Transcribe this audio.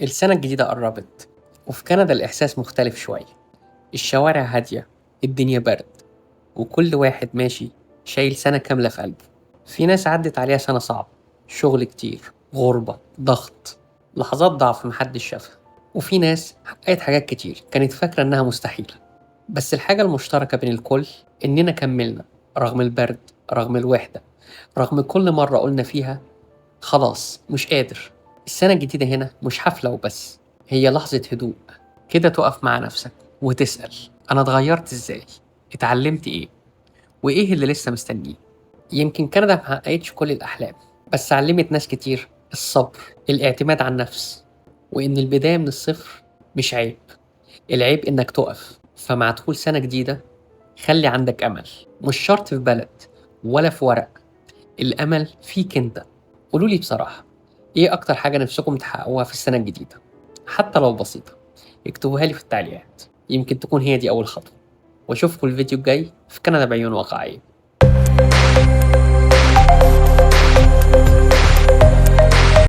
السنة الجديدة قربت، وفي كندا الإحساس مختلف شوية. الشوارع هادية، الدنيا برد، وكل واحد ماشي شايل سنة كاملة في قلبه. في ناس عدت عليها سنة صعبة، شغل كتير، غربة، ضغط، لحظات ضعف محدش شافها. وفي ناس حققت حاجات كتير كانت فاكرة إنها مستحيلة. بس الحاجة المشتركة بين الكل إننا كملنا، رغم البرد، رغم الوحدة، رغم كل مرة قلنا فيها خلاص مش قادر. السنة الجديدة هنا مش حفلة وبس، هي لحظة هدوء كده تقف مع نفسك وتسأل: أنا اتغيرت إزاي؟ اتعلمت إيه؟ وإيه اللي لسه مستنيه؟ يمكن كندا محققتش كل الأحلام، بس علمت ناس كتير الصبر، الاعتماد على النفس، وإن البداية من الصفر مش عيب. العيب إنك تقف. فمع دخول سنة جديدة خلي عندك أمل، مش شرط في بلد ولا في ورق، الأمل فيك أنت. قولولي بصراحة، إيه أكتر حاجة نفسكم تحققوها في السنة الجديدة؟ حتى لو بسيطة، اكتبوها لي في التعليقات، يمكن تكون هي دي أول خطوة. وأشوفكم الفيديو الجاي في كندا بعيون واقعية.